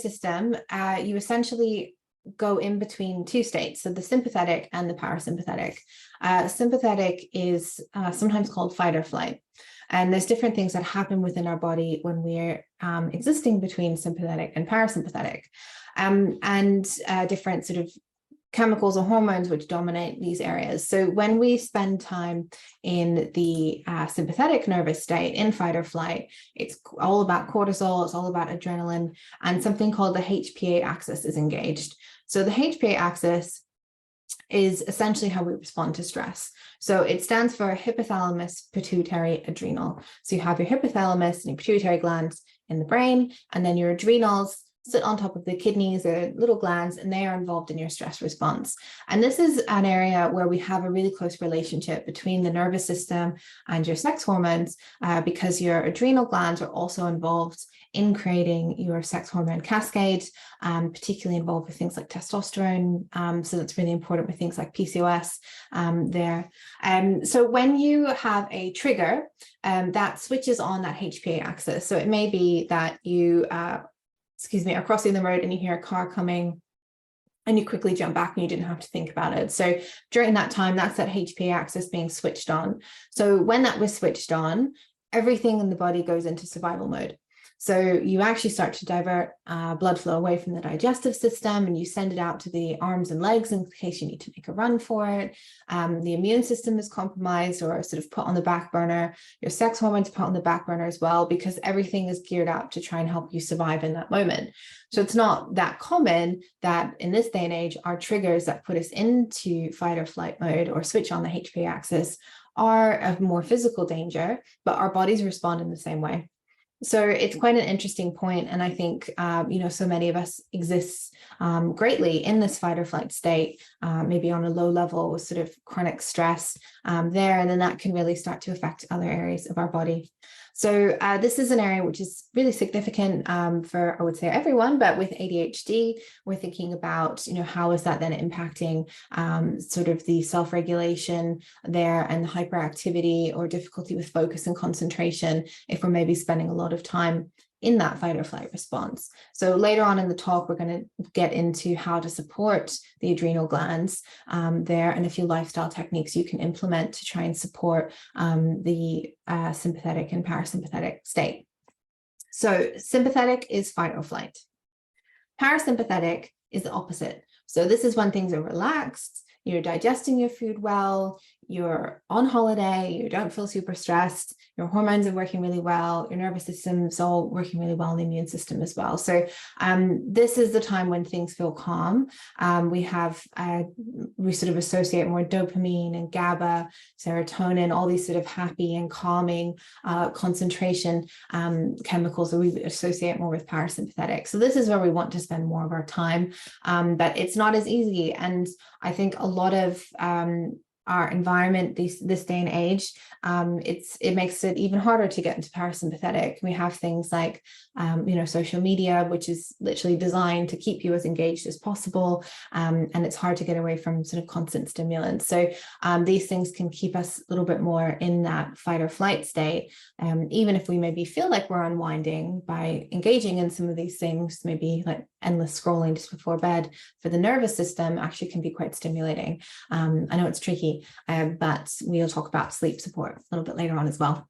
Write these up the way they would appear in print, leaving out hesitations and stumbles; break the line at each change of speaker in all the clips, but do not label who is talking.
system, you essentially go in between two states, so the sympathetic and the parasympathetic. Sympathetic is sometimes called fight or flight. And there's different things that happen within our body when we're existing between sympathetic and parasympathetic, and different sort of chemicals or hormones which dominate these areas. So when we spend time in the sympathetic nervous state, in fight or flight, it's all about cortisol, it's all about adrenaline, and something called the HPA axis is engaged. So the HPA axis is essentially how we respond to stress. So it stands for hypothalamus, pituitary, adrenal. So you have your hypothalamus and your pituitary glands in the brain, and then your adrenals sit on top of the kidneys, or little glands, and they are involved in your stress response. And this is an area where we have a really close relationship between the nervous system and your sex hormones, because your adrenal glands are also involved in creating your sex hormone cascade, particularly involved with things like testosterone. So that's really important with things like PCOS there. So when you have a trigger, that switches on that HPA axis. So it may be that you are crossing the road and you hear a car coming and you quickly jump back and you didn't have to think about it. So during that time, that's that HPA axis being switched on. So when that was switched on, everything in the body goes into survival mode. So you actually start to divert blood flow away from the digestive system, and you send it out to the arms and legs in case you need to make a run for it. The immune system is compromised or sort of put on the back burner. Your sex hormones are put on the back burner as well, because everything is geared up to try and help you survive in that moment. So it's not that common that in this day and age, our triggers that put us into fight or flight mode or switch on the HPA axis are of more physical danger, but our bodies respond in the same way. So it's quite an interesting point. And I think, so many of us exist greatly in this fight or flight state, maybe on a low level with sort of chronic stress there, and then that can really start to affect other areas of our body. So this is an area which is really significant for, I would say, everyone, but with ADHD, we're thinking about, how is that then impacting sort of the self-regulation there and the hyperactivity or difficulty with focus and concentration if we're maybe spending a lot of time in that fight or flight response. So later on in the talk, we're going to get into how to support the adrenal glands there, and a few lifestyle techniques you can implement to try and support the sympathetic and parasympathetic state. So sympathetic is fight or flight. Parasympathetic is the opposite. So this is when things are relaxed, you're digesting your food well, you're on holiday, you don't feel super stressed, your hormones are working really well, your nervous system is all working really well, and the immune system as well. So this is the time when things feel calm. We sort of associate more dopamine and GABA, serotonin, all these sort of happy and calming concentration chemicals that we associate more with parasympathetic. So this is where we want to spend more of our time, but it's not as easy. And I think a lot of our environment this day and age, it makes it even harder to get into parasympathetic. We have things like social media, which is literally designed to keep you as engaged as possible, and it's hard to get away from sort of constant stimulants. So these things can keep us a little bit more in that fight or flight state, even if we maybe feel like we're unwinding by engaging in some of these things. Maybe like endless scrolling just before bed for the nervous system actually can be quite stimulating. I know it's tricky, but we'll talk about sleep support a little bit later on as well.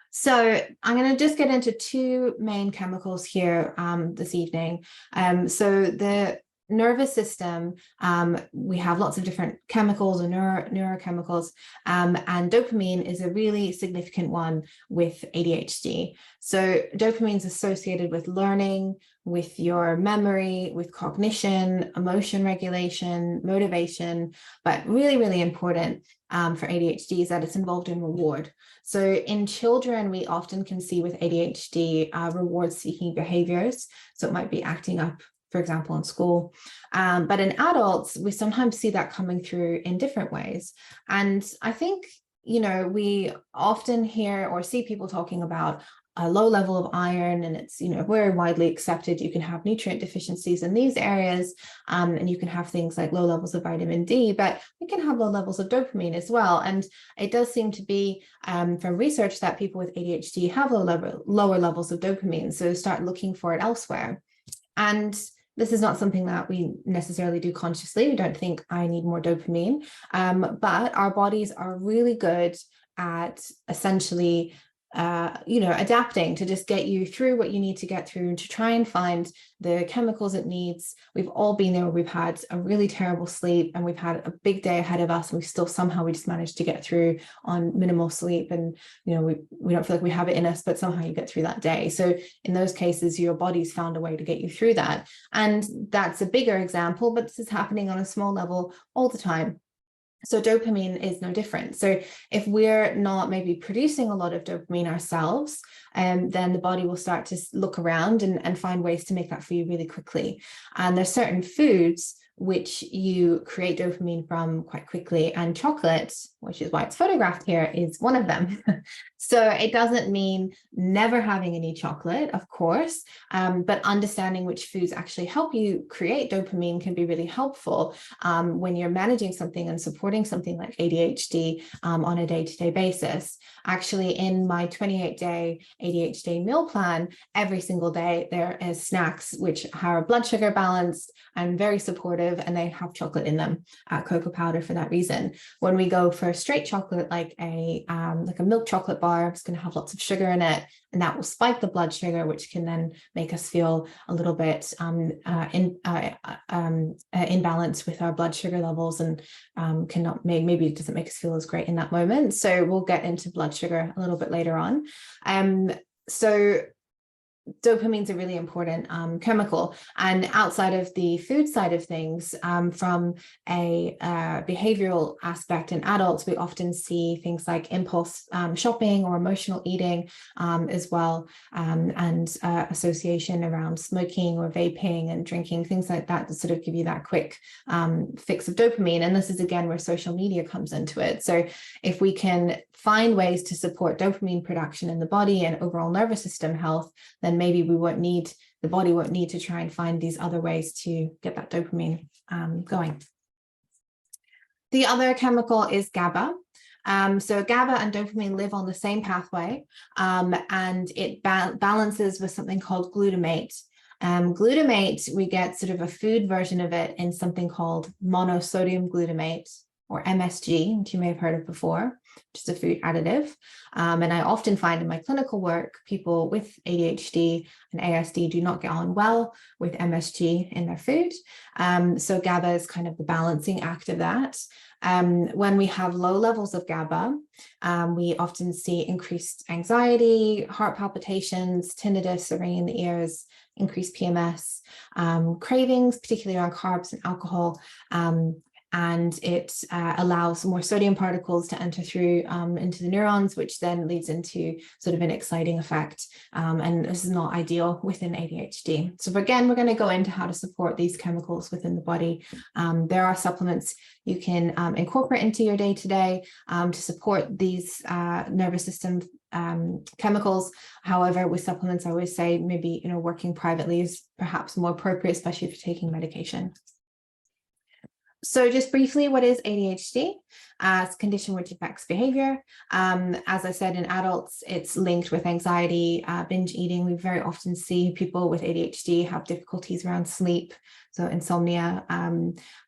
So I'm going to just get into two main chemicals here this evening. So the nervous system, we have lots of different chemicals or neurochemicals, and dopamine is a really significant one with ADHD. So dopamine is associated with learning, with your memory, with cognition, emotion regulation, motivation, but really, really important for ADHD is that it's involved in reward. So in children, we often can see with ADHD reward-seeking behaviors. So it might be acting up, for example, in school. But in adults, we sometimes see that coming through in different ways. And I think, we often hear or see people talking about a low level of iron, and it's, very widely accepted. You can have nutrient deficiencies in these areas, and you can have things like low levels of vitamin D, but we can have low levels of dopamine as well. And it does seem to be from research that people with ADHD have lower levels of dopamine, so start looking for it elsewhere. And this is not something that we necessarily do consciously. We don't think I need more dopamine, but our bodies are really good at essentially adapting to just get you through what you need to get through, to try and find the chemicals it needs. We've all been there. We've had a really terrible sleep and we've had a big day ahead of us, and we still somehow we just managed to get through on minimal sleep. And, we don't feel like we have it in us, but somehow you get through that day. So in those cases, your body's found a way to get you through that. And that's a bigger example, but this is happening on a small level all the time. So dopamine is no different. So if we're not maybe producing a lot of dopamine ourselves, then the body will start to look around and find ways to make that for you really quickly. And there's certain foods which you create dopamine from quite quickly, and chocolate, which is why it's photographed here, is one of them. So it doesn't mean never having any chocolate, of course, but understanding which foods actually help you create dopamine can be really helpful when you're managing something and supporting something like ADHD on a day-to-day basis. Actually, in my 28-day ADHD meal plan, every single day there is snacks which are blood sugar balanced and very supportive, and they have chocolate in them, cocoa powder for that reason. When we go for straight chocolate, like a milk chocolate bar, it's going to have lots of sugar in it, and that will spike the blood sugar, which can then make us feel a little bit imbalanced with our blood sugar levels, and maybe it doesn't make us feel as great in that moment. So we'll get into blood sugar a little bit later on. So dopamine is a really important chemical. And outside of the food side of things, from a behavioral aspect in adults, we often see things like impulse shopping or emotional eating as well, and association around smoking or vaping and drinking, things like that to sort of give you that quick fix of dopamine. And this is, again, where social media comes into it. So if we can find ways to support dopamine production in the body and overall nervous system health, then maybe the body won't need to try and find these other ways to get that dopamine going. The other chemical is GABA. So GABA and dopamine live on the same pathway, and it balances with something called glutamate. Glutamate, we get sort of a food version of it in something called monosodium glutamate, or MSG, which you may have heard of before, which is a food additive. And I often find in my clinical work, people with ADHD and ASD do not get on well with MSG in their food. So GABA is kind of the balancing act of that. When we have low levels of GABA, we often see increased anxiety, heart palpitations, tinnitus, or ringing in the ears, increased PMS, cravings, particularly around carbs and alcohol, and it allows more sodium particles to enter through into the neurons, which then leads into sort of an exciting effect. And this is not ideal within ADHD. So again, we're going to go into how to support these chemicals within the body. There are supplements you can incorporate into your day-to-day to support these nervous system chemicals. However, with supplements, I always say maybe working privately is perhaps more appropriate, especially if you're taking medication. So just briefly, what is ADHD? It's a condition which affects behavior. As I said, in adults, it's linked with anxiety, binge eating. We very often see people with ADHD have difficulties around sleep, so insomnia.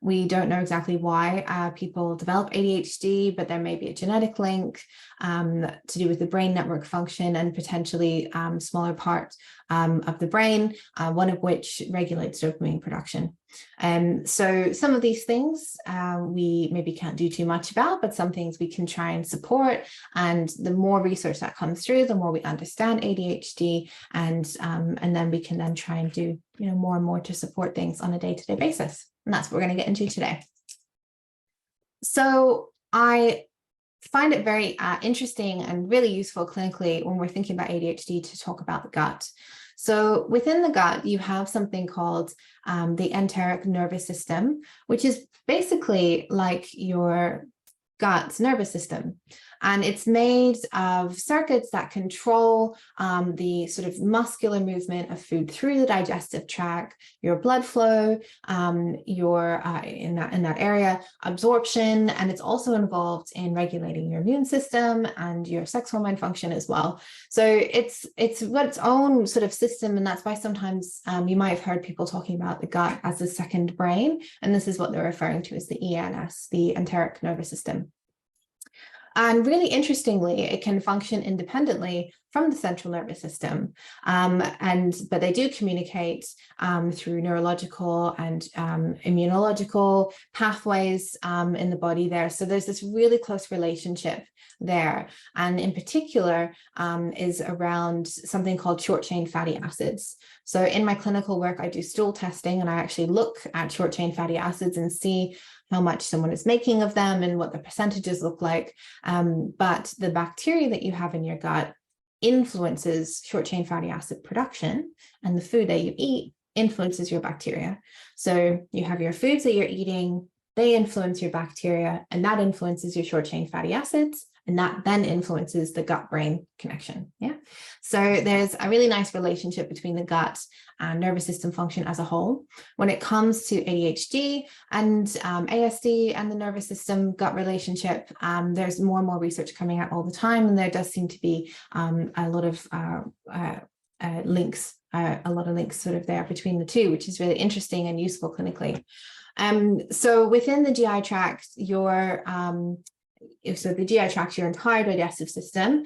We don't know exactly why people develop ADHD, but there may be a genetic link to do with the brain network function and potentially smaller part of the brain, one of which regulates dopamine production. So some of these things we maybe can't do too much about, but some things we can try and support. And the more research that comes through, the more we understand ADHD, and then we can then try and do more and more to support things on a day-to-day basis. And that's what we're going to get into today. So I find it very interesting and really useful clinically when we're thinking about ADHD to talk about the gut. So within the gut, you have something called the enteric nervous system, which is basically like your gut's nervous system. And it's made of circuits that control the sort of muscular movement of food through the digestive tract, your blood flow, your in that area, absorption, and it's also involved in regulating your immune system and your sex hormone function as well. So it's its own sort of system, and that's why sometimes you might have heard people talking about the gut as the second brain, and this is what they're referring to as the ENS, the enteric nervous system. And really interestingly, it can function independently from the central nervous system. But they do communicate through neurological and immunological pathways in the body there. So there's this really close relationship there. And in particular is around something called short-chain fatty acids. So in my clinical work, I do stool testing, and I actually look at short-chain fatty acids and see how much someone is making of them and what the percentages look like. But the bacteria that you have in your gut influences short-chain fatty acid production, and the food that you eat influences your bacteria. So you have your foods that you're eating, they influence your bacteria, and that influences your short-chain fatty acids, and that then influences the gut-brain connection. Yeah. So there's a really nice relationship between the gut and nervous system function as a whole. When it comes to ADHD and ASD and the nervous system gut relationship, there's more and more research coming out all the time, and there does seem to be a lot of links sort of there between the two, which is really interesting and useful clinically. So within the GI tract, the GI tract, your entire digestive system,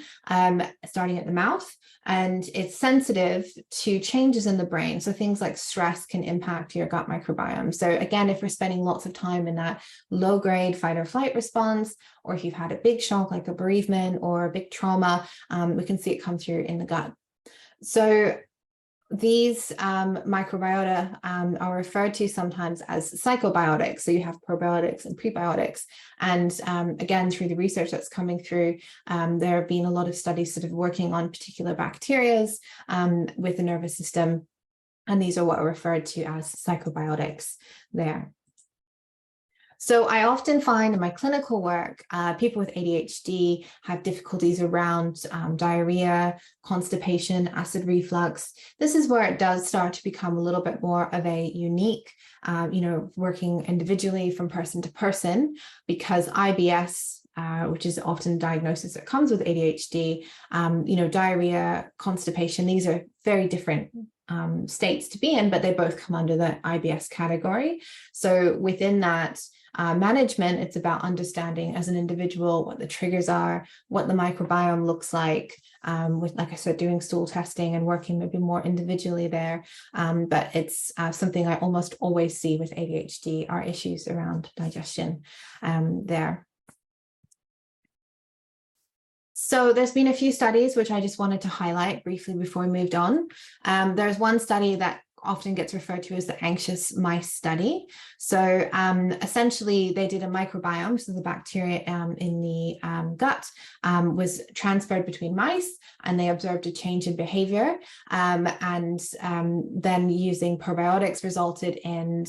starting at the mouth, and it's sensitive to changes in the brain. So things like stress can impact your gut microbiome. So again, if we're spending lots of time in that low-grade fight or flight response, or if you've had a big shock like a bereavement or a big trauma, we can see it come through in the gut. So these microbiota are referred to sometimes as psychobiotics. So you have probiotics and prebiotics. And again, through the research that's coming through, there have been a lot of studies sort of working on particular bacterias with the nervous system. And these are what are referred to as psychobiotics there. So I often find in my clinical work, people with ADHD have difficulties around diarrhea, constipation, acid reflux. This is where it does start to become a little bit more of a unique, working individually from person to person, because IBS, which is often a diagnosis that comes with ADHD, diarrhea, constipation, these are very different states to be in, but they both come under the IBS category. So within that, management, it's about understanding as an individual what the triggers are, what the microbiome looks like, with, like I said, doing stool testing and working maybe more individually there. But it's something I almost always see with ADHD are issues around digestion there. So there's been a few studies which I just wanted to highlight briefly before we moved on. There's one study that often gets referred to as the anxious mice study. So essentially they did a microbiome, so the bacteria in the gut was transferred between mice, and they observed a change in behavior, and then using probiotics resulted in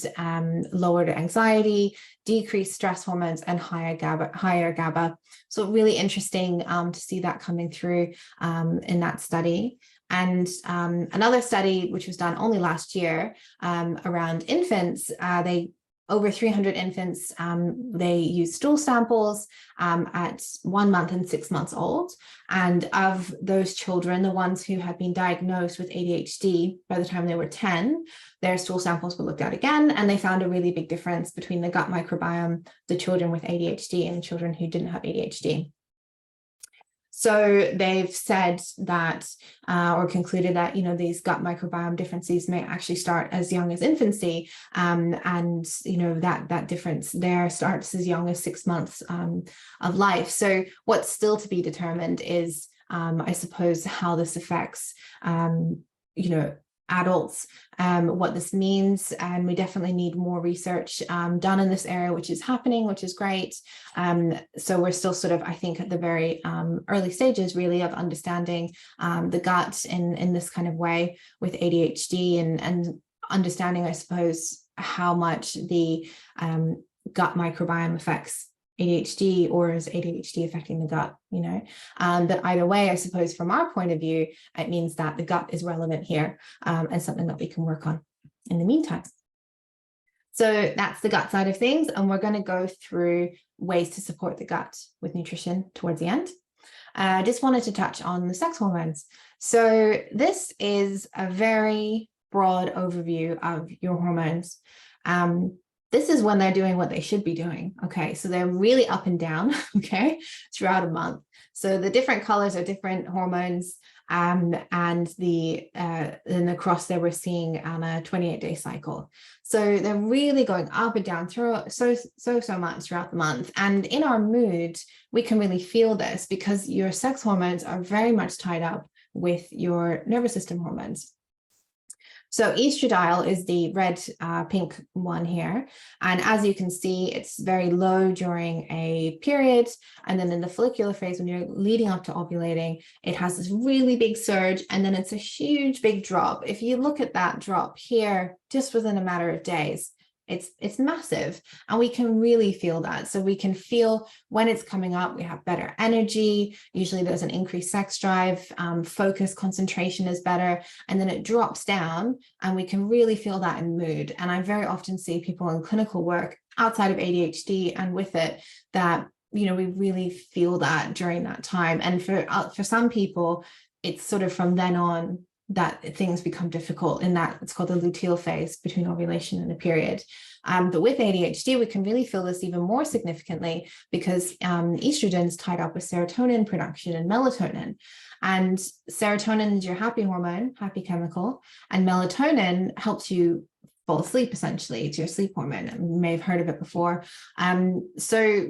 lowered anxiety, decreased stress hormones, and higher GABA. So really interesting to see that coming through in that study. And another study, which was done only last year around infants, over 300 infants, they used stool samples at 1 month and 6 months old. And of those children, the ones who had been diagnosed with ADHD by the time they were 10, their stool samples were looked at again, and they found a really big difference between the gut microbiome, the children with ADHD and the children who didn't have ADHD. So they've said that, or concluded that, these gut microbiome differences may actually start as young as infancy. And, that difference there starts as young as 6 months of life. So what's still to be determined is, I suppose, how this affects, adults, what this means. And we definitely need more research done in this area, which is happening, which is great. So we're still sort of, I think, at the very early stages, really, of understanding the gut in this kind of way with ADHD, and understanding, I suppose, how much the gut microbiome affects ADHD, or is ADHD affecting the gut, but either way, I suppose from our point of view, it means that the gut is relevant here, and something that we can work on in the meantime. So that's the gut side of things, and we're going to go through ways to support the gut with nutrition towards the end. I just wanted to touch on the sex hormones. So this is a very broad overview of your hormones. This is when they're doing what they should be doing. Okay, so they're really up and down, okay, throughout a month. So the different colors are different hormones, and the cross there we're seeing on a 28-day cycle. So they're really going up and down through so much throughout the month. And in our mood, we can really feel this because your sex hormones are very much tied up with your nervous system hormones. So estradiol is the red pink one here. And as you can see, it's very low during a period. And then in the follicular phase, when you're leading up to ovulating, it has this really big surge. And then it's a huge big drop. If you look at that drop here, just within a matter of days, it's massive, and we can really feel that. So we can feel when it's coming up, we have better energy. Usually there's an increased sex drive, focus, concentration is better, and then it drops down, and we can really feel that in mood. And I very often see people in clinical work outside of ADHD and with it that, we really feel that during that time. And for some people, it's sort of from then on that things become difficult in that it's called the luteal phase between ovulation and a period. But with ADHD, we can really feel this even more significantly because estrogen is tied up with serotonin production and melatonin. And serotonin is your happy hormone, happy chemical, and melatonin helps you fall asleep, essentially. It's your sleep hormone. You may have heard of it before. So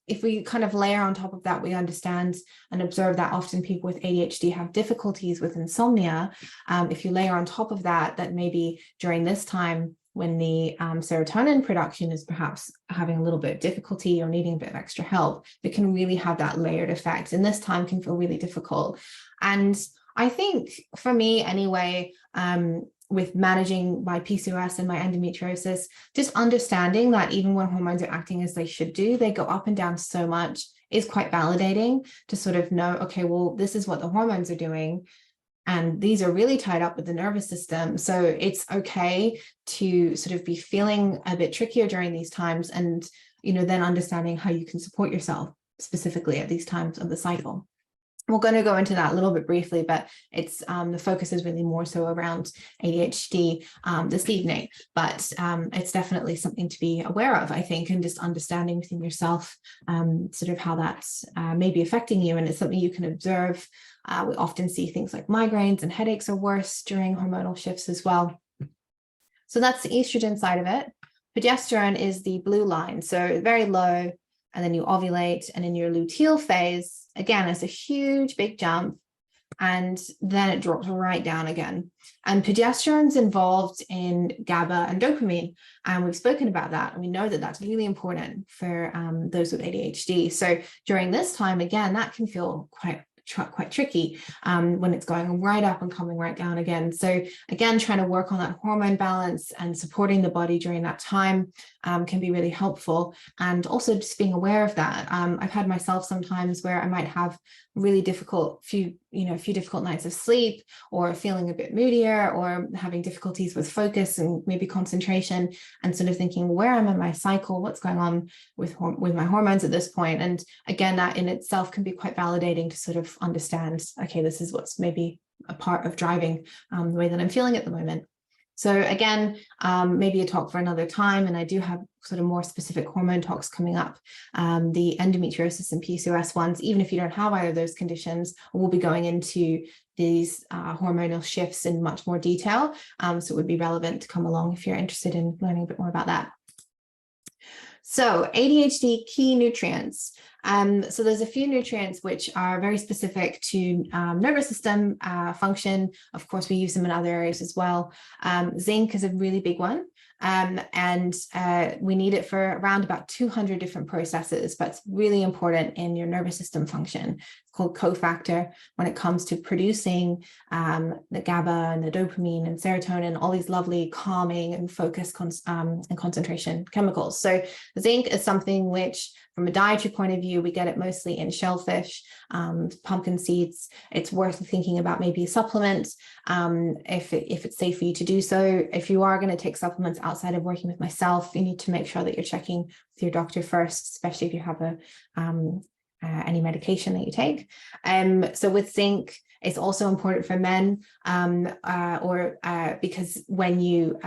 if we kind of layer on top of that, we understand and observe that often people with ADHD have difficulties with insomnia. If you layer on top of that, that maybe during this time when the serotonin production is perhaps having a little bit of difficulty or needing a bit of extra help, it can really have that layered effect. And this time can feel really difficult. And I think for me anyway, with managing my PCOS and my endometriosis, just understanding that even when hormones are acting as they should do, they go up and down so much is quite validating to sort of know, okay, well, this is what the hormones are doing. And these are really tied up with the nervous system. So it's okay to sort of be feeling a bit trickier during these times and, then understanding how you can support yourself specifically at these times of the cycle. We're going to go into that a little bit briefly, but it's the focus is really more so around ADHD this evening, but it's definitely something to be aware of, I think, and just understanding within yourself sort of how that's may be affecting you. And it's something you can observe. We often see things like migraines and headaches are worse during hormonal shifts as well. So that's the estrogen side of it. Progesterone is the blue line, so very low, and then you ovulate, and in your luteal phase, again, it's a huge big jump, and then it drops right down again. And progesterone's involved in GABA and dopamine, and we've spoken about that, and we know that that's really important for those with ADHD. So during this time, again, that can feel quite tricky when it's going right up and coming right down again. So again, trying to work on that hormone balance and supporting the body during that time can be really helpful. And also just being aware of that. I've had myself sometimes where I might have really difficult few difficult nights of sleep, or feeling a bit moodier, or having difficulties with focus and maybe concentration, and sort of thinking, where am I in my cycle? What's going on with my hormones at this point? And again, that in itself can be quite validating to sort of understand, okay, this is what's maybe a part of driving the way that I'm feeling at the moment. So again, maybe a talk for another time, and I do have sort of more specific hormone talks coming up. The endometriosis and PCOS ones, even if you don't have either of those conditions, we'll be going into these hormonal shifts in much more detail. So it would be relevant to come along if you're interested in learning a bit more about that. So ADHD key nutrients. So there's a few nutrients which are very specific to nervous system function. Of course, we use them in other areas as well. Zinc is a really big one. And we need it for around about 200 different processes, but it's really important in your nervous system function. It's called cofactor when it comes to producing the GABA and the dopamine and serotonin, all these lovely calming and focus and concentration chemicals. So zinc is something which, from a dietary point of view, we get it mostly in shellfish, pumpkin seeds. It's worth thinking about maybe supplements if it's safe for you to do so. If you are going to take supplements outside of working with myself, you need to make sure that you're checking with your doctor first, especially if you have any medication that you take. So with zinc, it's also important for men, because when you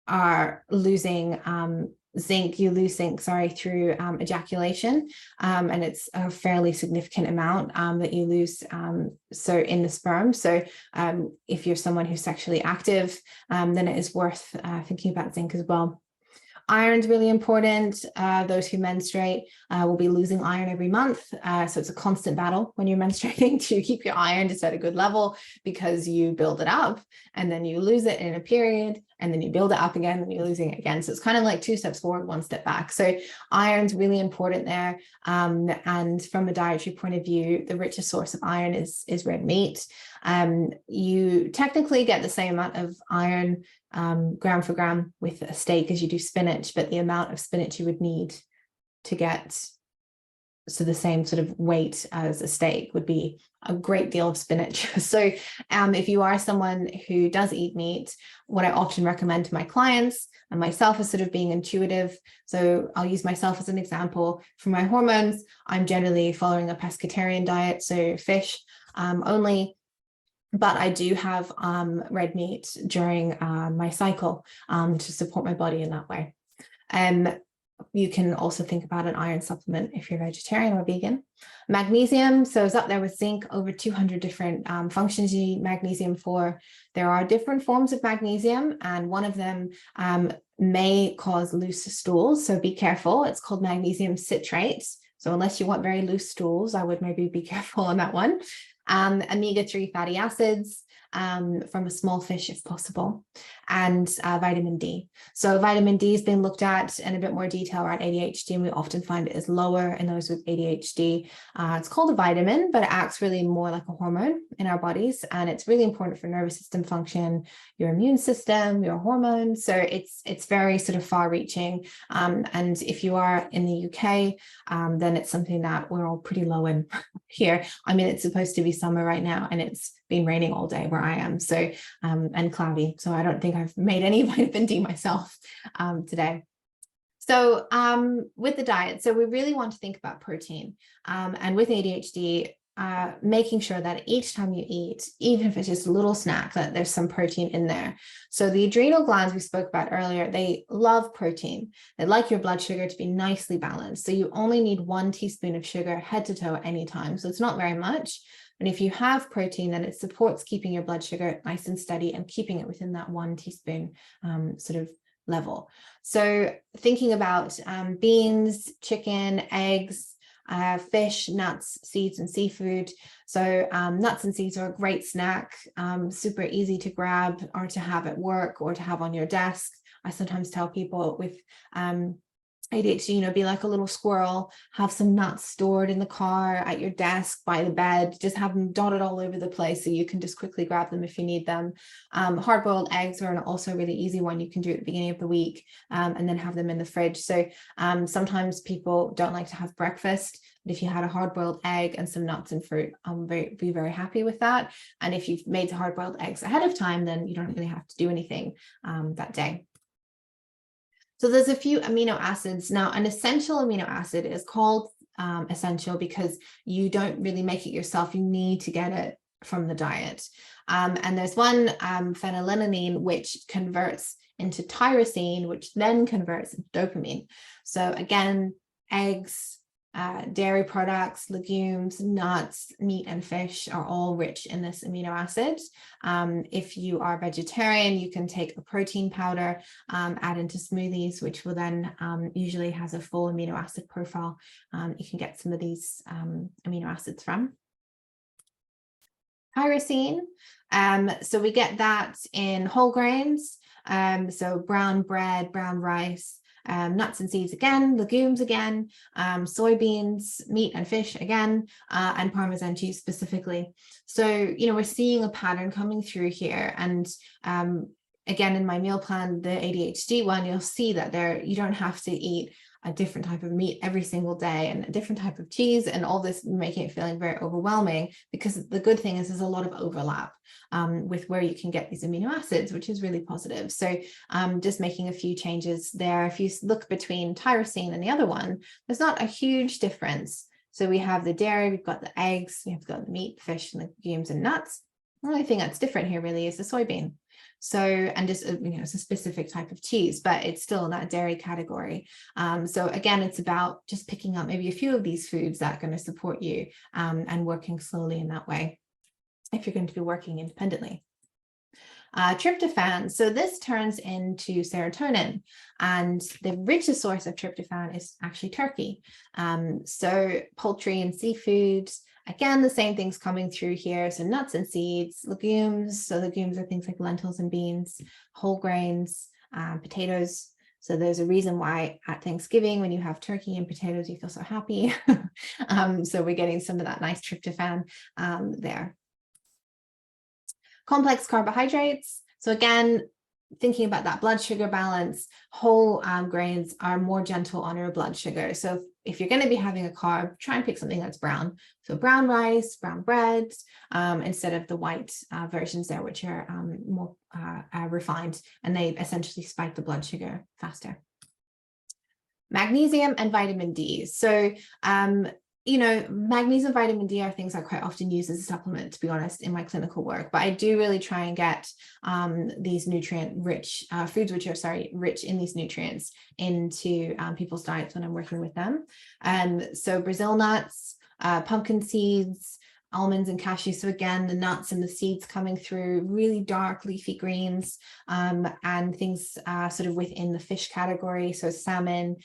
are losing zinc, you lose zinc, through ejaculation, and it's a fairly significant amount that you lose so in the sperm. So if you're someone who's sexually active, then it is worth thinking about zinc as well. Iron's really important. Those who menstruate will be losing iron every month. So it's a constant battle when you're menstruating to keep your iron just at a good level, because you build it up and then you lose it in a period, and then you build it up again and you're losing it again. So it's kind of like 2 steps forward, 1 step back. So iron's really important there. And from a dietary point of view, the richest source of iron is red meat. You technically get the same amount of iron gram for gram with a steak as you do spinach, but the amount of spinach you would need to get the same sort of weight as a steak would be a great deal of spinach. So if you are someone who does eat meat, what I often recommend to my clients and myself is sort of being intuitive. So I'll use myself as an example. For my hormones, I'm generally following a pescatarian diet, so fish only. But I do have red meat during my cycle to support my body in that way. You can also think about an iron supplement if you're vegetarian or vegan. Magnesium, so it's up there with zinc, over 200 different functions you need magnesium for. There are different forms of magnesium, and one of them may cause loose stools, so be careful. It's called magnesium citrate. So unless you want very loose stools, I would maybe be careful on that one. Omega-3 fatty acids from a small fish if possible, and vitamin D. So vitamin D has been looked at in a bit more detail around ADHD, and we often find it is lower in those with ADHD. It's called a vitamin, but it acts really more like a hormone in our bodies, and it's really important for nervous system function, your immune system, your hormones. So it's very sort of far-reaching. And if you are in the UK, then it's something that we're all pretty low in here. I mean, it's supposed to be summer right now, and it's been raining all day where I am, so and cloudy. So I don't think I've made any vitamin D myself today. So with the diet, so we really want to think about protein, and with ADHD, making sure that each time you eat, even if it's just a little snack, that there's some protein in there. So the adrenal glands we spoke about earlier, they love protein. They like your blood sugar to be nicely balanced. So you only need 1 teaspoon of sugar head to toe at any time. So it's not very much. And if you have protein, then it supports keeping your blood sugar nice and steady and keeping it within that 1 teaspoon sort of level. So thinking about beans, chicken, eggs, fish, nuts, seeds, and seafood. So nuts and seeds are a great snack, super easy to grab or to have at work or to have on your desk. I sometimes tell people with ADHD, be like a little squirrel, have some nuts stored in the car, at your desk, by the bed, just have them dotted all over the place so you can just quickly grab them if you need them. Hard-boiled eggs are also a really easy one you can do at the beginning of the week, and then have them in the fridge. So sometimes people don't like to have breakfast, but if you had a hard-boiled egg and some nuts and fruit, be very happy with that. And if you've made the hard-boiled eggs ahead of time, then you don't really have to do anything that day. So there's a few amino acids. Now, an essential amino acid is called essential because you don't really make it yourself. You need to get it from the diet. And there's one, phenylalanine, which converts into tyrosine, which then converts into dopamine. So again, eggs, Dairy products, legumes, nuts, meat, and fish are all rich in this amino acid. If you are vegetarian, you can take a protein powder, add into smoothies, which will then usually has a full amino acid profile. You can get some of these amino acids from. Tyrosine, so we get that in whole grains, so brown bread, brown rice, nuts and seeds again, legumes again, soybeans, meat and fish again, and Parmesan cheese specifically. So, we're seeing a pattern coming through here. And again, in my meal plan, the ADHD one, you'll see that you don't have to eat a different type of meat every single day and a different type of cheese and all this, making it feeling very overwhelming, because the good thing is there's a lot of overlap with where you can get these amino acids, which is really positive. So just making a few changes there. If you look between tyrosine and the other one, there's not a huge difference. So we have the dairy, we've got the eggs, we've got the meat, fish, and legumes and nuts. The only thing that's different here really is the soybean. So, and just, it's a specific type of cheese, but it's still in that dairy category. So again, it's about just picking up maybe a few of these foods that are going to support you and working slowly in that way if you're going to be working independently. Tryptophan, so this turns into serotonin, and the richest source of tryptophan is actually turkey. So poultry and seafood, again, the same things coming through here. So nuts and seeds, legumes. So legumes are things like lentils and beans, whole grains, potatoes. So there's a reason why at Thanksgiving, when you have turkey and potatoes, you feel so happy. So we're getting some of that nice tryptophan there. Complex carbohydrates. So again, thinking about that blood sugar balance, whole grains are more gentle on your blood sugar. So if you're going to be having a carb, try and pick something that's brown. So brown rice, brown bread, instead of the white versions there, which are more refined, and they essentially spike the blood sugar faster. Magnesium and vitamin D. So magnesium, vitamin D are things I quite often use as a supplement, to be honest, in my clinical work. But I do really try and get these nutrient-rich foods, which are, rich in these nutrients, into people's diets when I'm working with them. So Brazil nuts, pumpkin seeds, almonds and cashews. So again, the nuts and the seeds coming through, really dark leafy greens, and things sort of within the fish category. So salmon,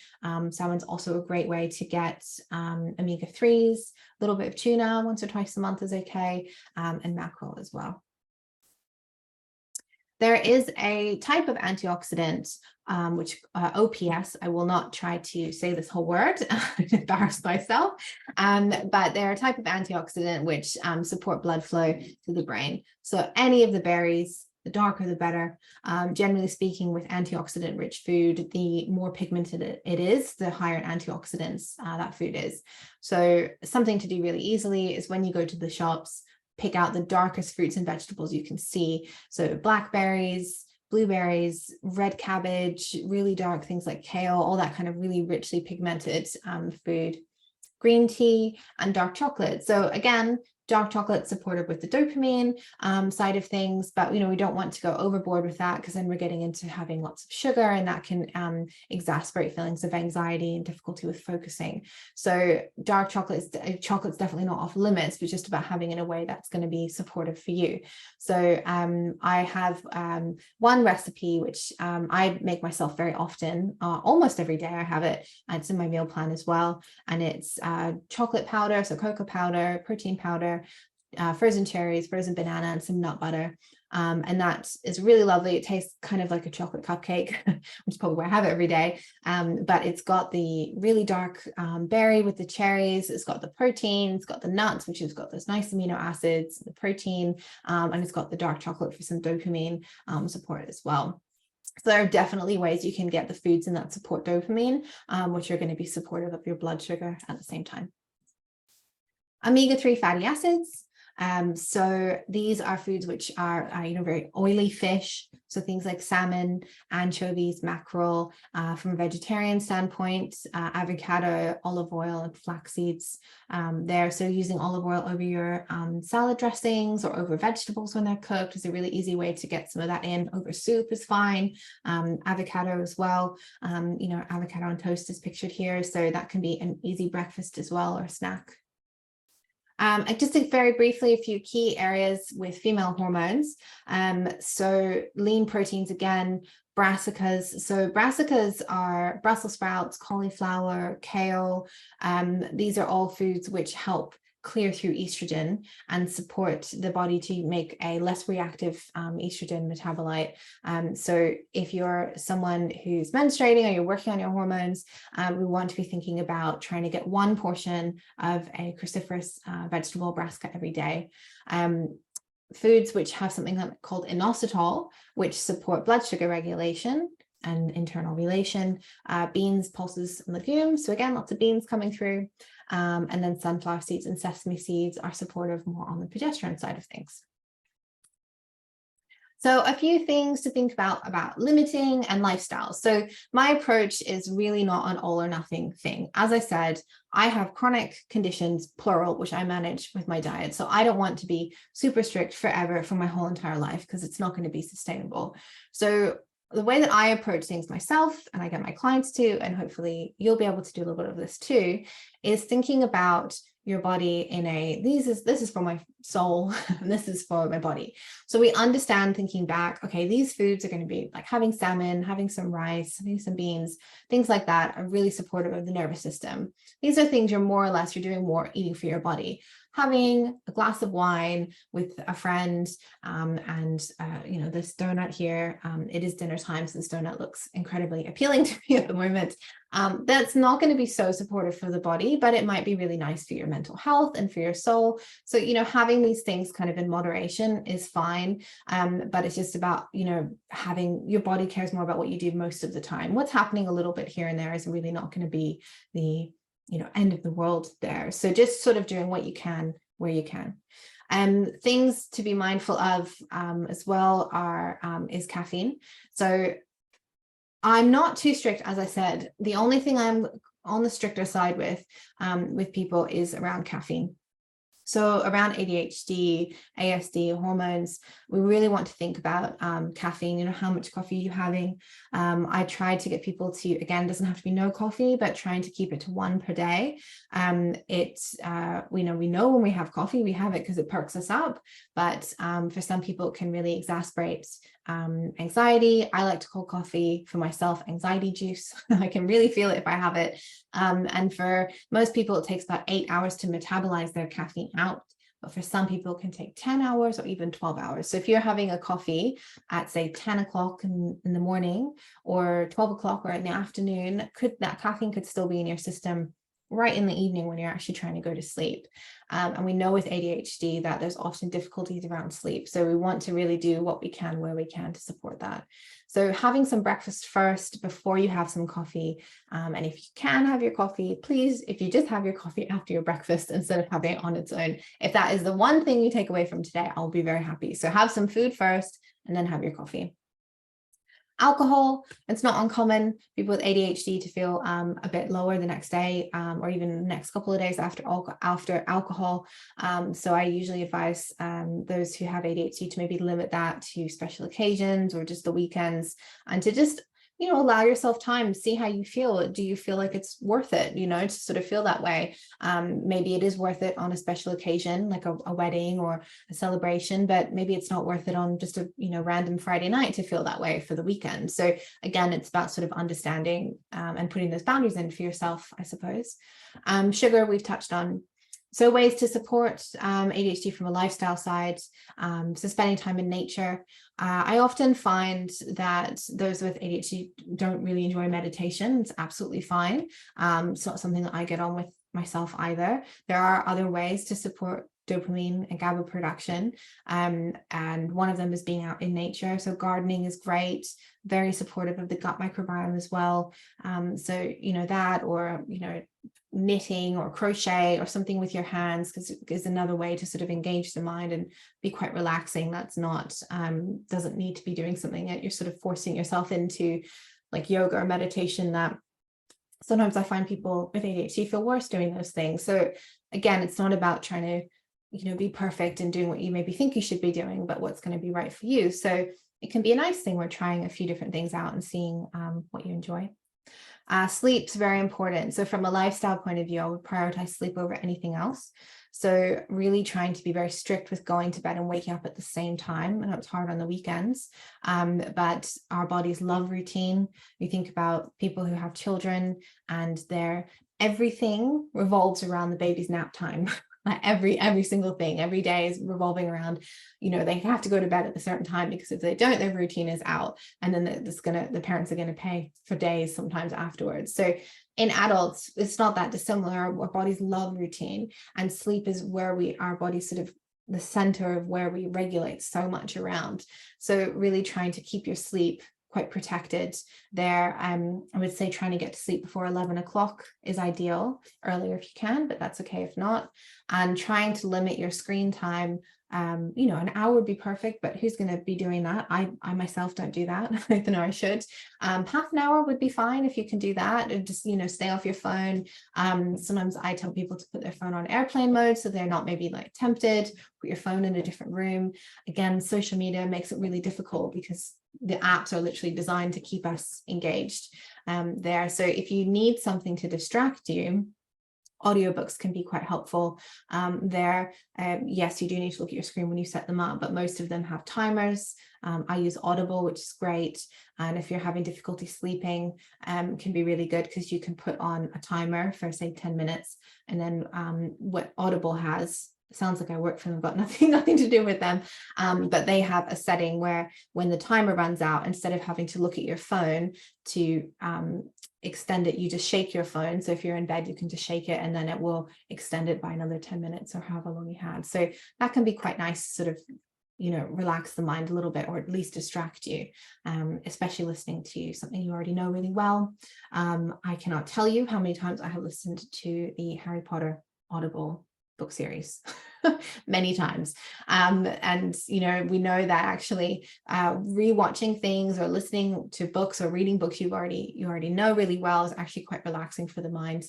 salmon's also a great way to get omega-3s, a little bit of tuna once or twice a month is okay, and mackerel as well. There is a type of antioxidant, which OPS, I will not try to say this whole word, embarrass myself, but they're a type of antioxidant which support blood flow to the brain. So any of the berries, the darker the better. Generally speaking, with antioxidant-rich food, the more pigmented it is, the higher antioxidants that food is. So something to do really easily is when you go to the shops, pick out the darkest fruits and vegetables you can see. So blackberries, blueberries, red cabbage, really dark things like kale, all that kind of really richly pigmented food. Green tea and dark chocolate. So again, dark chocolate supported with the dopamine side of things, but we don't want to go overboard with that, because then we're getting into having lots of sugar, and that can exacerbate feelings of anxiety and difficulty with focusing. So dark chocolate's definitely not off limits, but just about having it in a way that's going to be supportive for you. So I have one recipe which I make myself very often, almost every day I have it. It's in my meal plan as well, and it's chocolate powder, so cocoa powder, protein powder, frozen cherries, frozen banana, and some nut butter. And that is really lovely. It tastes kind of like a chocolate cupcake, which is probably why I have it every day. But it's got the really dark berry with the cherries. It's got the protein, it's got the nuts, which has got those nice amino acids, the protein, and it's got the dark chocolate for some dopamine support as well. So there are definitely ways you can get the foods in that support dopamine, which are going to be supportive of your blood sugar at the same time. Omega-3 fatty acids. So these are foods which are, very oily fish, So things like salmon, anchovies, mackerel, from a vegetarian standpoint, avocado, olive oil, and flax seeds there. So using olive oil over your salad dressings or over vegetables when they're cooked is a really easy way to get some of that in. Over soup is fine. Avocado as well. Avocado on toast is pictured here. So that can be an easy breakfast as well, or snack. Just very briefly, a few key areas with female hormones. So lean proteins, again, brassicas. So brassicas are Brussels sprouts, cauliflower, kale. These are all foods which help clear through estrogen and support the body to make a less reactive estrogen metabolite. So if you're someone who's menstruating or you're working on your hormones, we want to be thinking about trying to get one portion of a cruciferous vegetable brassica every day. Foods which have something called inositol, which support blood sugar regulation and internal ovulation, beans, pulses, and legumes. So again, lots of beans coming through. And then sunflower seeds and sesame seeds are supportive more on the progesterone side of things. So a few things to think about limiting and lifestyle. So my approach is really not an all or nothing thing. As I said, I have chronic conditions, plural, which I manage with my diet. So I don't want to be super strict forever for my whole entire life, because it's not going to be sustainable. So the way that I approach things myself, and I get my clients to, and hopefully you'll be able to do a little bit of this too, is thinking about your body in this is for my soul and this is for my body. So we understand, thinking back, okay, these foods are going to be like having salmon, having some rice, having some beans, things like that are really supportive of the nervous system. These are things you're doing more eating for your body. Having a glass of wine with a friend, this donut here, it is dinner time, so this donut looks incredibly appealing to me at the moment. That's not going to be so supportive for the body, but it might be really nice for your mental health and for your soul. So, having these things kind of in moderation is fine. But it's just about, having your body cares more about what you do most of the time. What's happening a little bit here and there is really not going to be the end of the world there. So just sort of doing what you can where you can. Things to be mindful of as well is caffeine. So I'm not too strict, as I said. The only thing I'm on the stricter side with people is around caffeine. So around ADHD, ASD, hormones, we really want to think about caffeine, how much coffee you're having. I try to get people to, again, doesn't have to be no coffee, but trying to keep it to 1 per day. We know when we have coffee, we have it because it perks us up. But for some people, it can really exacerbate anxiety. I like to call coffee for myself anxiety juice. I can really feel it if I have it. And for most people, it takes about 8 hours to metabolize their caffeine out. But for some people, it can take 10 hours or even 12 hours. So if you're having a coffee at, say, 10 o'clock in the morning or 12 o'clock or in the afternoon, that caffeine could still be in your system right in the evening when you're actually trying to go to sleep. And we know with ADHD that there's often difficulties around sleep. So we want to really do what we can where we can to support that. So having some breakfast first before you have some coffee. And if you can have your coffee, please, if you just have your coffee after your breakfast instead of having it on its own, if that is the one thing you take away from today, I'll be very happy. So have some food first and then have your coffee. Alcohol, it's not uncommon people with ADHD to feel a bit lower the next day or even the next couple of days after alcohol. So I usually advise those who have ADHD to maybe limit that to special occasions or just the weekends, and to just allow yourself time, see how you feel. Do you feel like it's worth it, to sort of feel that way? Maybe it is worth it on a special occasion, like a wedding or a celebration, but maybe it's not worth it on just a, random Friday night to feel that way for the weekend. So again, it's about sort of understanding and putting those boundaries in for yourself, I suppose. Sugar, we've touched on. So ways to support ADHD from a lifestyle side, so spending time in nature. I often find that those with ADHD don't really enjoy meditation. It's absolutely fine. It's not something that I get on with myself either. There are other ways to support dopamine and GABA production. And one of them is being out in nature. So gardening is great, very supportive of the gut microbiome as well. So, that, or, knitting or crochet or something with your hands, because is another way to sort of engage the mind and be quite relaxing. That's not, doesn't need to be doing something that you're sort of forcing yourself into, like yoga or meditation, that sometimes I find people with ADHD feel worse doing those things. So again, it's not about trying to, be perfect and doing what you maybe think you should be doing, but what's going to be right for you. So it can be a nice thing. We're trying a few different things out and seeing what you enjoy. Sleep's very important. So from a lifestyle point of view, I would prioritize sleep over anything else. So really trying to be very strict with going to bed and waking up at the same time. I know it's hard on the weekends, but our bodies love routine. You think about people who have children and everything revolves around the baby's nap time. Every single thing every day is revolving around, they have to go to bed at a certain time, because if they don't, their routine is out, and then the parents are going to pay for days sometimes afterwards. So in adults, it's not that dissimilar. Our bodies love routine, and sleep is where our bodies sort of the center of where we regulate so much around. So really trying to keep your sleep quite protected there. I would say trying to get to sleep before 11 o'clock is ideal, earlier if you can, but that's okay if not. And trying to limit your screen time. An hour would be perfect, but who's going to be doing that? I myself don't do that, even though I should. Half an hour would be fine if you can do that, and just, stay off your phone. Sometimes I tell people to put their phone on airplane mode, so they're not maybe like tempted. Put your phone in a different room. Again, social media makes it really difficult because the apps are literally designed to keep us engaged there. So if you need something to distract you, audiobooks can be quite helpful there. Yes, you do need to look at your screen when you set them up, but most of them have timers. I use Audible, which is great. And if you're having difficulty sleeping, can be really good, because you can put on a timer for say 10 minutes. And then what Audible has, sounds like I work for them, got nothing to do with them, but they have a setting where when the timer runs out, instead of having to look at your phone to extend it, you just shake your phone. So if you're in bed, you can just shake it, and then it will extend it by another 10 minutes or however long you had. So that can be quite nice to sort of, relax the mind a little bit, or at least distract you, especially listening to something you already know really well. I cannot tell you how many times I have listened to the Harry Potter Audible book series many times. And we know that actually rewatching things or listening to books or reading books you already know really well is actually quite relaxing for the mind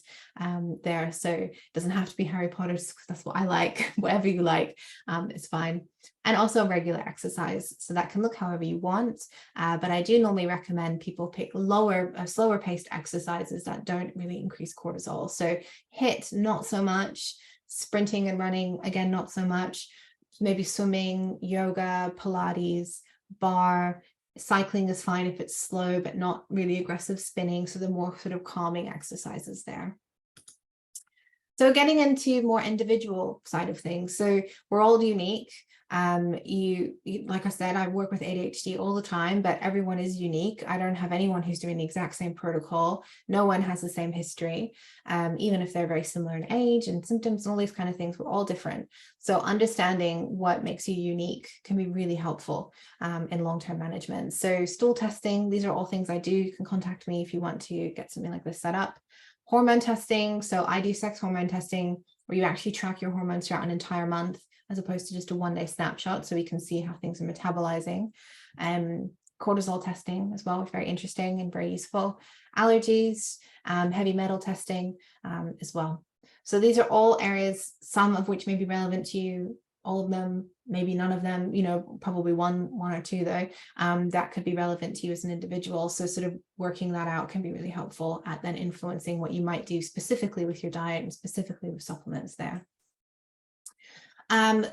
there. So it doesn't have to be Harry Potter, because that's what I like. Whatever you like, it's fine. And also regular exercise. So that can look however you want, but I do normally recommend people pick slower paced exercises that don't really increase cortisol. So HIIT, not so much. Sprinting and running, again, not so much. Maybe swimming, yoga, Pilates, bar. Cycling is fine if it's slow, but not really aggressive spinning. So the more sort of calming exercises there. So getting into more individual side of things. So we're all unique. You like I said, I work with ADHD all the time, but everyone is unique. I don't have anyone who's doing the exact same protocol. No one has the same history, even if they're very similar in age and symptoms and all these kind of things. We're all different. So understanding what makes you unique can be really helpful in long-term management. So stool testing, these are all things I do. You can contact me if you want to get something like this set up. Hormone testing. So I do sex hormone testing, where you actually track your hormones throughout an entire month, as opposed to just a one-day snapshot, so we can see how things are metabolizing. Cortisol testing as well is very interesting and very useful. Allergies, heavy metal testing as well. So these are all areas, some of which may be relevant to you, all of them, maybe none of them, probably one or two though, that could be relevant to you as an individual. So sort of working that out can be really helpful at then influencing what you might do specifically with your diet and specifically with supplements there.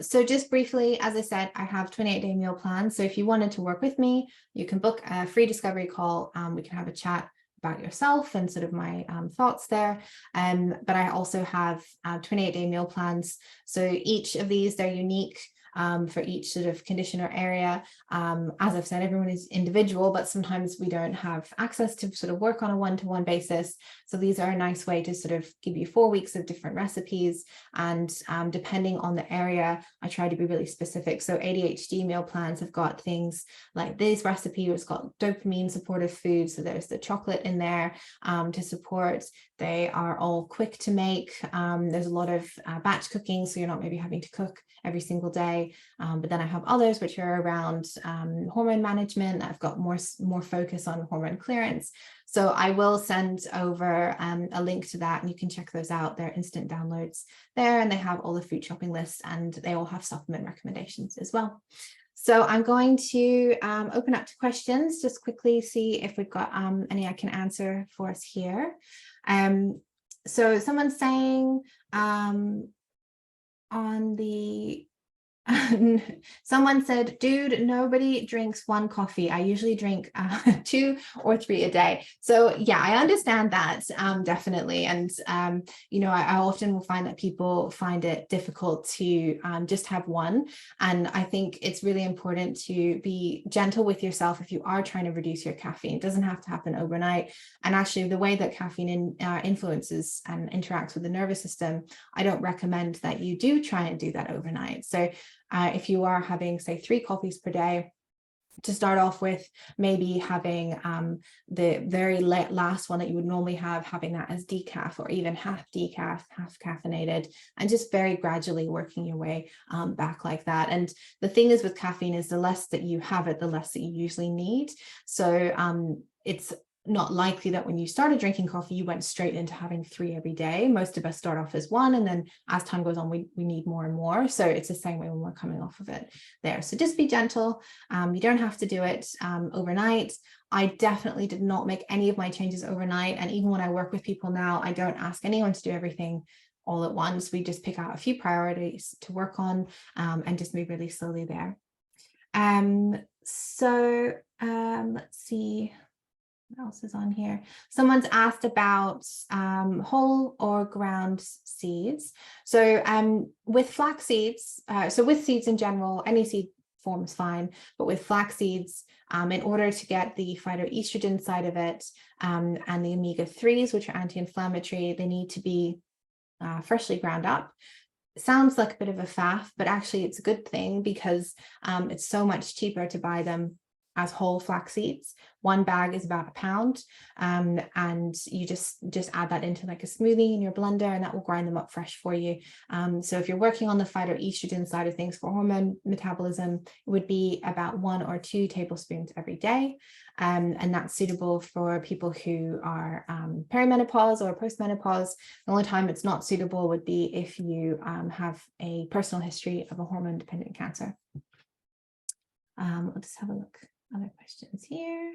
So just briefly, as I said, I have 28-day meal plans. So if you wanted to work with me, you can book a free discovery call. We can have a chat about yourself and sort of my thoughts there. But I also have 28-day meal plans. So each of these, they're unique. for each sort of condition or area. As I've said, everyone is individual, but sometimes we don't have access to sort of work on a one-to-one basis. So these are a nice way to sort of give you 4 weeks of different recipes. And depending on the area, I try to be really specific. So ADHD meal plans have got things like this recipe. It's got dopamine supportive food. So there's the chocolate in there to support. They are all quick to make. There's a lot of batch cooking, so you're not maybe having to cook every single day. But then I have others which are around hormone management. I've got more focus on hormone clearance. So I will send over a link to that, and you can check those out. They're instant downloads there, and they have all the food shopping lists, and they all have supplement recommendations as well. So I'm going to open up to questions, just quickly see if we've got any I can answer for us here. So someone's saying on the someone said, dude, nobody drinks 1 coffee. I usually drink 2 or 3 a day. So yeah, I understand that definitely. And, you know, I often will find that people find it difficult to just have 1. And I think it's really important to be gentle with yourself if you are trying to reduce your caffeine. It doesn't have to happen overnight. And actually the way that caffeine influences and interacts with the nervous system, I don't recommend that you do try and do that overnight. So if you are having, say, 3 coffees per day, to start off with, maybe having the very last one that you would normally have, having that as decaf or even half decaf, half caffeinated, and just very gradually working your way back like that. And the thing is with caffeine is the less that you have it, the less that you usually need. So it's not likely that when you started drinking coffee, you went straight into having 3 every day. Most of us start off as 1, and then as time goes on, we need more and more. So it's the same way when we're coming off of it there. So just be gentle. You don't have to do it overnight. I definitely did not make any of my changes overnight. And even when I work with people now, I don't ask anyone to do everything all at once. We just pick out a few priorities to work on and just move really slowly there. Let's see. What else is on here? Someone's asked about whole or ground seeds. So with flax seeds, so with seeds in general, any seed form is fine, but with flax seeds, in order to get the phytoestrogen side of it and the omega-3s, which are anti-inflammatory, they need to be freshly ground up. It sounds like a bit of a faff, but actually it's a good thing because it's so much cheaper to buy them as whole flax seeds. 1 bag is about £1, and you just add that into like a smoothie in your blender, and that will grind them up fresh for you. So if you're working on the phytoestrogen side of things for hormone metabolism, it would be about 1 or 2 tablespoons every day. And that's suitable for people who are perimenopause or postmenopause. The only time it's not suitable would be if you have a personal history of a hormone-dependent cancer. We'll just have a look. Other questions here.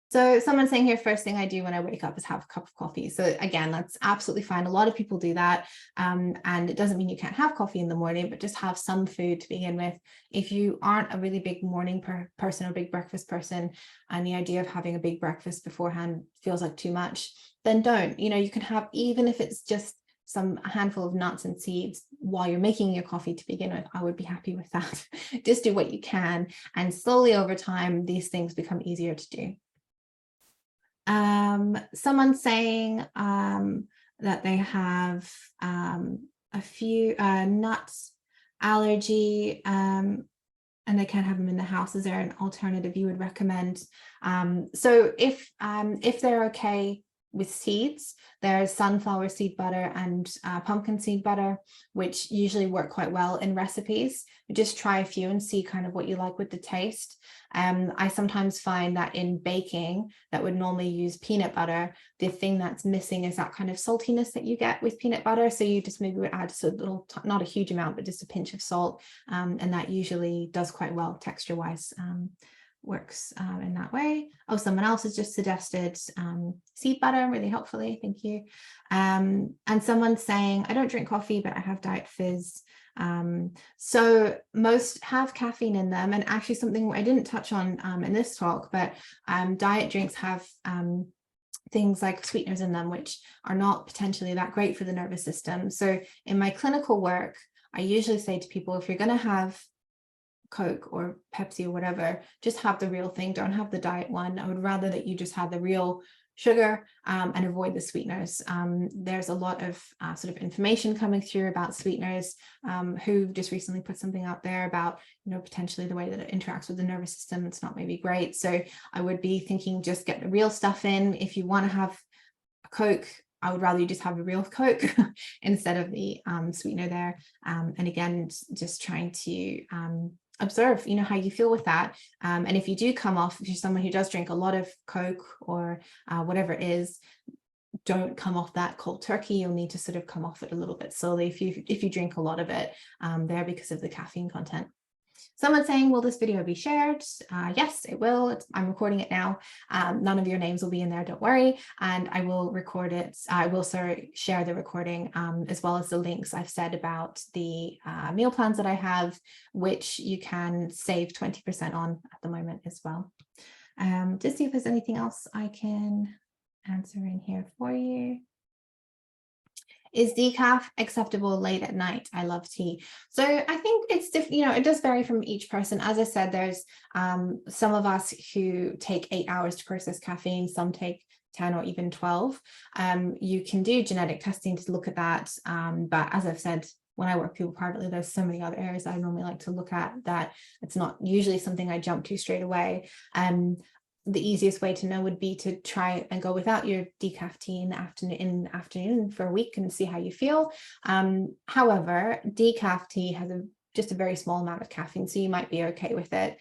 So someone's saying here, first thing I do when I wake up is have a cup of coffee. So again, that's absolutely fine. A lot of people do that. And it doesn't mean you can't have coffee in the morning, but just have some food to begin with. If you aren't a really big morning person or big breakfast person, and the idea of having a big breakfast beforehand feels like too much, then don't. You know, you can have, even if it's just a handful of nuts and seeds while you're making your coffee to begin with, I would be happy with that. Just do what you can. And slowly over time, these things become easier to do. Someone's saying that they have a few nuts allergy and they can't have them in the house. Is there an alternative you would recommend? So if they're okay with seeds, there's sunflower seed butter and pumpkin seed butter, which usually work quite well in recipes. Just try a few and see kind of what you like with the taste. I sometimes find that in baking that would normally use peanut butter, the thing that's missing is that kind of saltiness that you get with peanut butter. So you just maybe would add just a little, not a huge amount, but just a pinch of salt. And that usually does quite well texture wise. Works in that way. Oh, someone else has just suggested seed butter, really helpfully, thank you. And someone's saying, I don't drink coffee, but I have diet fizz. So most have caffeine in them, and actually something I didn't touch on in this talk, but diet drinks have things like sweeteners in them, which are not potentially that great for the nervous system. So in my clinical work, I usually say to people, if you're going to have Coke or Pepsi or whatever, just have the real thing. Don't have the diet one. I would rather that you just have the real sugar and avoid the sweeteners. There's a lot of sort of information coming through about sweeteners. Who just recently put something out there about, potentially the way that it interacts with the nervous system. It's not maybe great. So I would be thinking, just get the real stuff in. If you want to have a Coke, I would rather you just have a real Coke instead of the sweetener there. And again, just trying to observe, how you feel with that. And if you do come off, if you're someone who does drink a lot of Coke or whatever it is, don't come off that cold turkey. You'll need to sort of come off it a little bit slowly if you drink a lot of it there because of the caffeine content. Someone saying, will this video be shared? Yes, it will. I'm recording it now. None of your names will be in there, don't worry. And I will record it. I will share the recording as well as the links I've said about the meal plans that I have, which you can save 20% on at the moment as well. Just see if there's anything else I can answer in here for you. Is decaf acceptable late at night? I love tea. So I think it's different, it does vary from each person. As I said, there's some of us who take 8 hours to process caffeine, some take 10 or even 12. You can do genetic testing to look at that. But as I've said, when I work with people privately, there's so many other areas I normally like to look at that it's not usually something I jump to straight away. The easiest way to know would be to try and go without your decaf tea in the afternoon for a week and see how you feel. However, decaf tea has just a very small amount of caffeine, so you might be okay with it.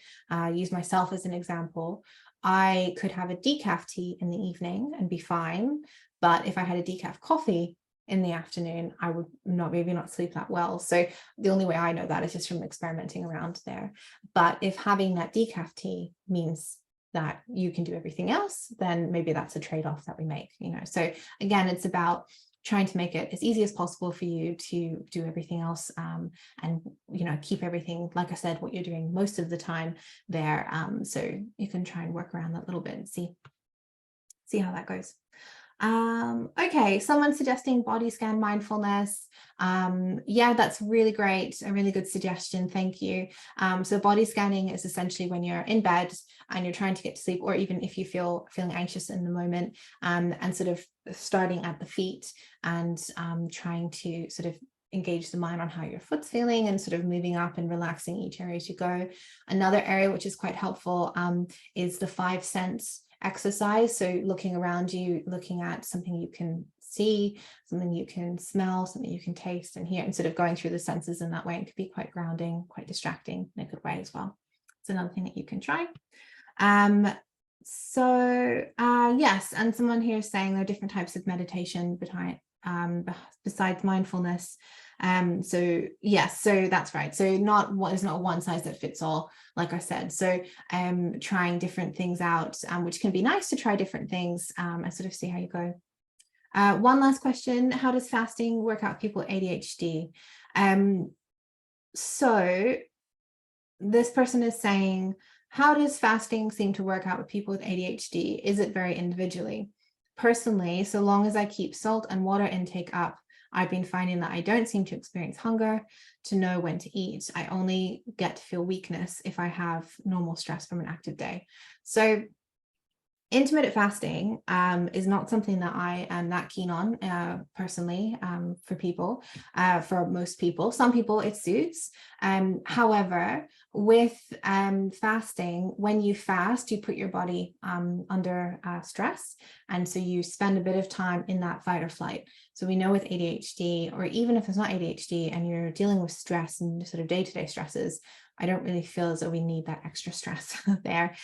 Use myself as an example. I could have a decaf tea in the evening and be fine, but if I had a decaf coffee in the afternoon, I would maybe not sleep that well. So the only way I know that is just from experimenting around there. But if having that decaf tea means that you can do everything else, then maybe that's a trade-off that we make, So again, it's about trying to make it as easy as possible for you to do everything else and, keep everything, like I said, what you're doing most of the time there. So you can try and work around that a little bit and see how that goes. Okay, someone suggesting body scan mindfulness. Yeah, that's really great. A really good suggestion. Thank you. So body scanning is essentially when you're in bed and you're trying to get to sleep, or even if you feeling anxious in the moment, and sort of starting at the feet and trying to sort of engage the mind on how your foot's feeling and sort of moving up and relaxing each area as you go. Another area which is quite helpful is the 5 sense exercise. So looking around you, looking at something you can see, something you can smell, something you can taste and hear, and sort of going through the senses in that way. It could be quite grounding, quite distracting in a good way as well. It's another thing that you can try. Yes, and someone here is saying there are different types of meditation besides mindfulness. So yes, so that's right. So there's not one size that fits all, like I said. So trying different things out, which can be nice to try different things and sort of see how you go. One last question: how does fasting work out for people with ADHD? So this person is saying, how does fasting seem to work out with people with ADHD? Is it very individually? Personally, so long as I keep salt and water intake up, I've been finding that I don't seem to experience hunger, to know when to eat. I only get to feel weakness if I have normal stress from an active day. So intermittent fasting is not something that I am that keen on personally for people, for most people. Some people it suits. However, with fasting, when you fast, you put your body under stress. And so you spend a bit of time in that fight or flight. So we know with ADHD, or even if it's not ADHD and you're dealing with stress and sort of day-to-day stresses, I don't really feel as though we need that extra stress there.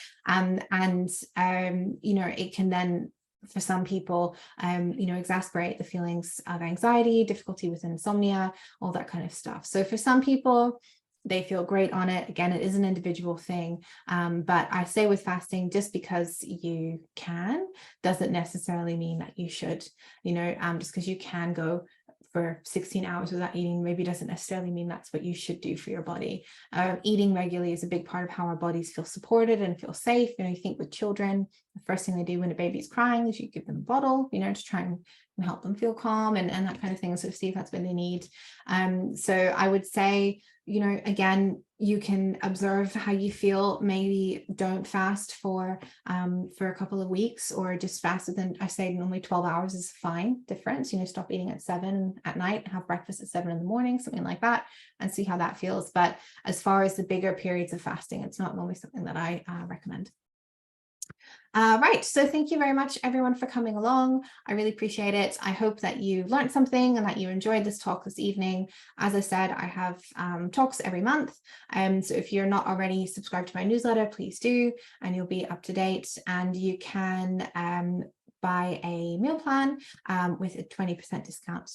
It can then, for some people, exacerbate the feelings of anxiety, difficulty with insomnia, all that kind of stuff. So for some people, they feel great on it. Again, it is an individual thing. But I say with fasting, just because you can, doesn't necessarily mean that you should, just because you can go for 16 hours without eating maybe doesn't necessarily mean that's what you should do for your body. Eating regularly is a big part of how our bodies feel supported and feel safe. You think with children, the first thing they do when a baby's crying is you give them a bottle, to try and help them feel calm and that kind of thing, sort of see if that's what they need. So I would say, again, you can observe how you feel. Maybe don't fast for a couple of weeks, or just faster than, I say, normally 12 hours is fine difference. Stop eating at 7 at night, have breakfast at 7 in the morning, something like that, and see how that feels. But as far as the bigger periods of fasting, it's not normally something that I recommend. Right. So thank you very much, everyone, for coming along. I really appreciate it. I hope that you learned something and that you enjoyed this talk this evening. As I said, I have talks every month. So if you're not already subscribed to my newsletter, please do, and you'll be up to date. And you can buy a meal plan with a 20% discount